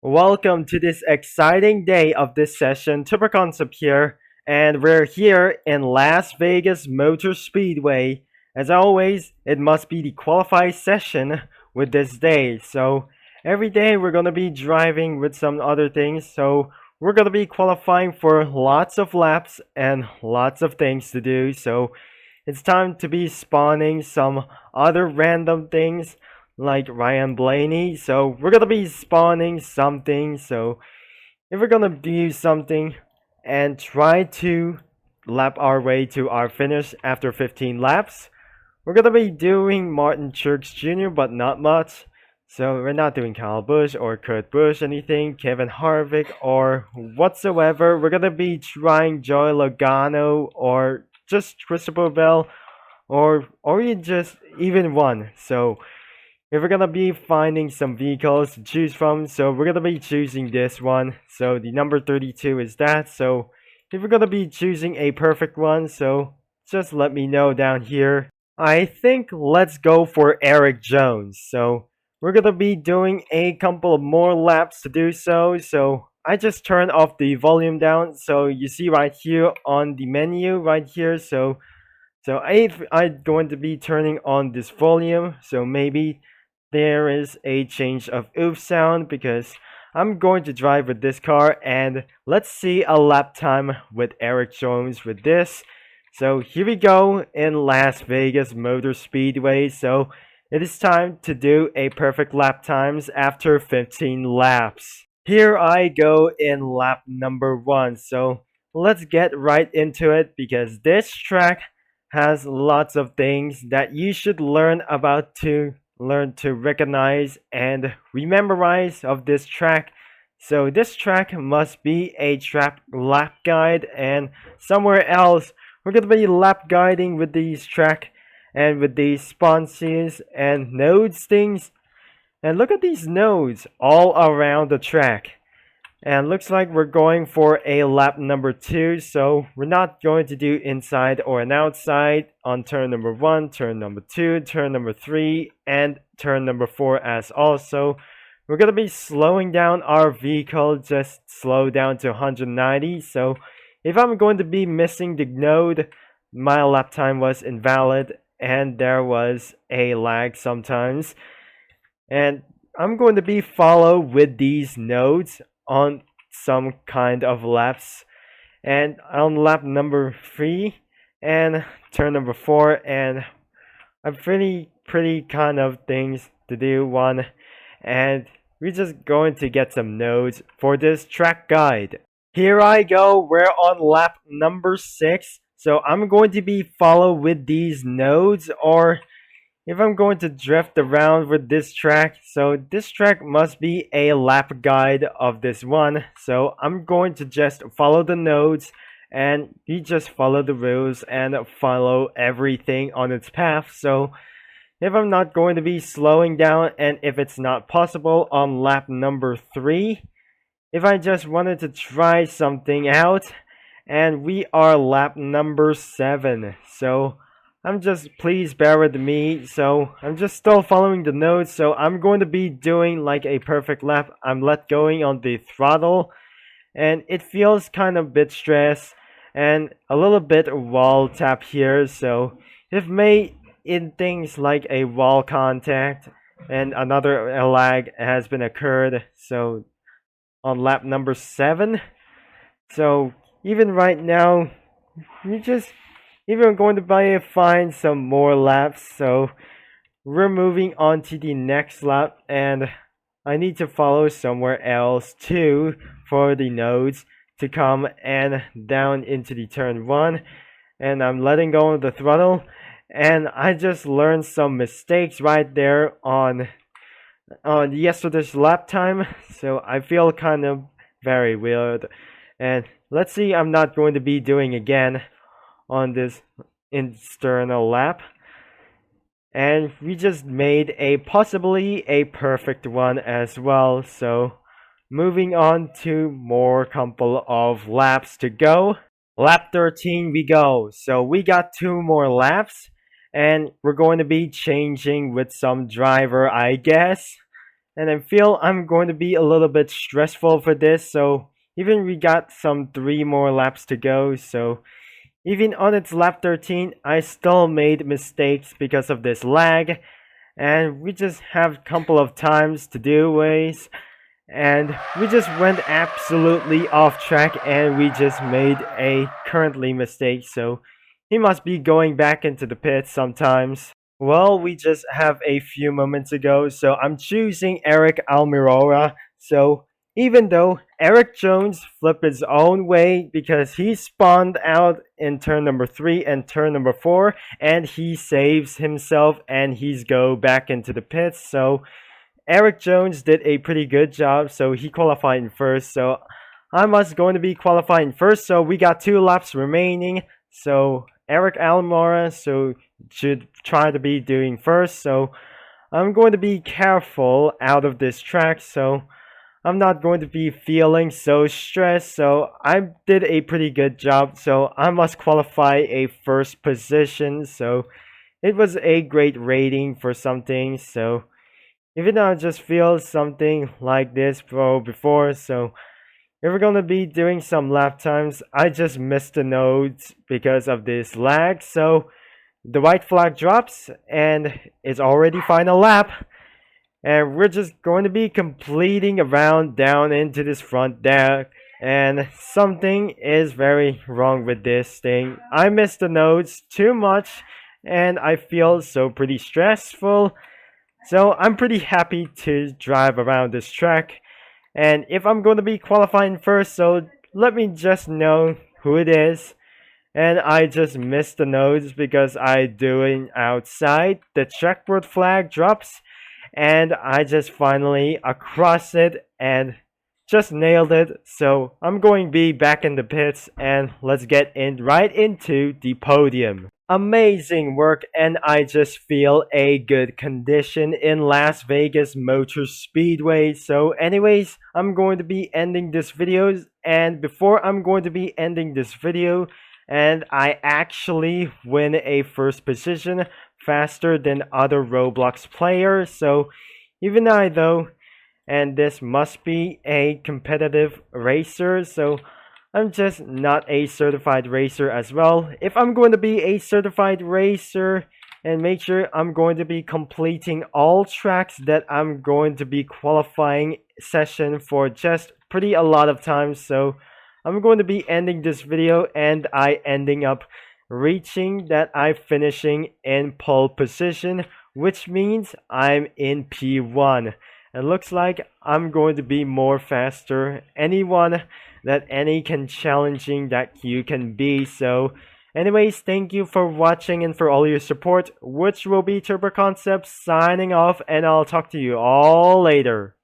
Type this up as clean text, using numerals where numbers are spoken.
Welcome to this exciting day of this session. Super Concept here, and we're here in Las Vegas Motor Speedway. As always, it must be the qualified session with this day. So every day we're gonna be driving with some other things. So we're gonna be qualifying for lots of laps and lots of things to do. So it's time to be spawning some other random things like Ryan Blaney. So we're gonna be spawning something. So if we're gonna do something and try to lap our way to our finish after 15 laps, we're gonna be doing Martin Truex Jr., but not much. So we're not doing Kyle Busch or Kurt Busch, anything, Kevin Harvick or whatsoever. We're gonna be trying Joey Logano or just Christopher Bell or you just even one. So if we're gonna be finding some vehicles to choose from, so we're gonna be choosing this one. So the number 32 is that. So if we're gonna be choosing a perfect one, so just let me know down here. I think let's go for Eric Jones. So we're gonna be doing a couple of more laps to do so. So I just turned off the volume down. So you see right here on the menu right here. So I'm going to be turning on this volume. So maybe there is a change of oof sound because I'm going to drive with this car, and let's see a lap time with Eric Jones with this. So here we go in Las Vegas Motor Speedway. So it is time to do a perfect lap times after 15 laps. Here I go in lap number 1. So let's get right into it because this track has lots of things that you should learn about to learn to recognize and rememorize of this track. So this track must be a track lap guide, and somewhere else we're gonna be lap guiding with these track and with these sponsors and nodes things. And look at these nodes all around the track. And looks like we're going for a lap number 2, so we're not going to do inside or an outside on turn number 1, turn number 2, turn number 3, and turn number 4 as also. We're going to be slowing down our vehicle, just slow down to 190, so if I'm going to be missing the node, my lap time was invalid and there was a lag sometimes. And I'm going to be follow with these nodes on some kind of laps, and on lap number 3 and turn number 4, and I'm pretty kind of things to do one, and we're just going to get some nodes for this track guide. Here I go, we're on lap number 6, so I'm going to be follow with these nodes, or if I'm going to drift around with this track, so this track must be a lap guide of this one. So I'm going to just follow the nodes and you just follow the rules and follow everything on its path. So if I'm not going to be slowing down and if it's not possible on lap number 3, if I just wanted to try something out, and we are lap number 7. So please bear with me. So I'm just still following the notes. So I'm going to be doing like a perfect lap. I'm let going on the throttle, and it feels kind of a bit stressed and a little bit wall tap here. So if may in things like a wall contact and another lag has been occurred. So on lap number 7. So even right now, we just even going to find some more laps. So we're moving on to the next lap, and I need to follow somewhere else too for the nodes to come and down into the turn 1, and I'm letting go of the throttle, and I just learned some mistakes right there on yesterday's lap time. So I feel kind of very weird, and let's see, I'm not going to be doing again on this external lap, and we just made a possibly a perfect one as well. So moving on to more couple of laps to go. Lap 13 we go. So we got 2 more laps, and we're going to be changing with some driver, I guess. and I feel I'm going to be a little bit stressful for this. So even we got some 3 more laps to go. So even on its lap 13, I still made mistakes because of this lag, and we just have a couple of times to do ways, and we just went absolutely off track, and we just made a currently mistake. So he must be going back into the pits sometimes. Well, we just have a few moments ago, so I'm choosing Eric Almirola. So even though Eric Jones flipped his own way because he spawned out in turn number 3 and turn number 4, and he saves himself and he's go back into the pits. So Eric Jones did a pretty good job, so he qualified in first. So I was going to be qualifying first, so we got 2 laps remaining. So Eric Almora should try to be doing first. So I'm going to be careful out of this track, so I'm not going to be feeling so stressed. So I did a pretty good job, so I must qualify a first position. So it was a great rating for something. So even though I just feel something like this before, so if we're gonna be doing some lap times, I just missed the nodes because of this lag. So the white flag drops and it's already final lap. And we're just going to be completing a round down into this front deck. And something is very wrong with this thing. I missed the nodes too much and I feel so pretty stressful. So I'm pretty happy to drive around this track. And if I'm going to be qualifying first, so let me just know who it is. And I just missed the nodes because I doing outside. The checkerboard flag drops. And I just finally across it and just nailed it. So I'm going to be back in the pits and let's get right into the podium. Amazing work, and I just feel a good condition in Las Vegas Motor Speedway. So anyways, I'm going to be ending this video, and before I'm going to be ending this video, and I actually win a first position faster than other Roblox players. So even though, and this must be a competitive racer, so I'm just not a certified racer as well. If I'm going to be a certified racer, and make sure I'm going to be completing all tracks that I'm going to be qualifying session for just pretty a lot of times. So I'm going to be ending this video and I ending up reaching that I'm finishing in pole position, which means I'm in P1. It looks like I'm going to be more faster anyone that any can challenging that you can be. So anyways, thank you for watching and for all your support, which will be Turbo Concepts signing off, and I'll talk to you all later.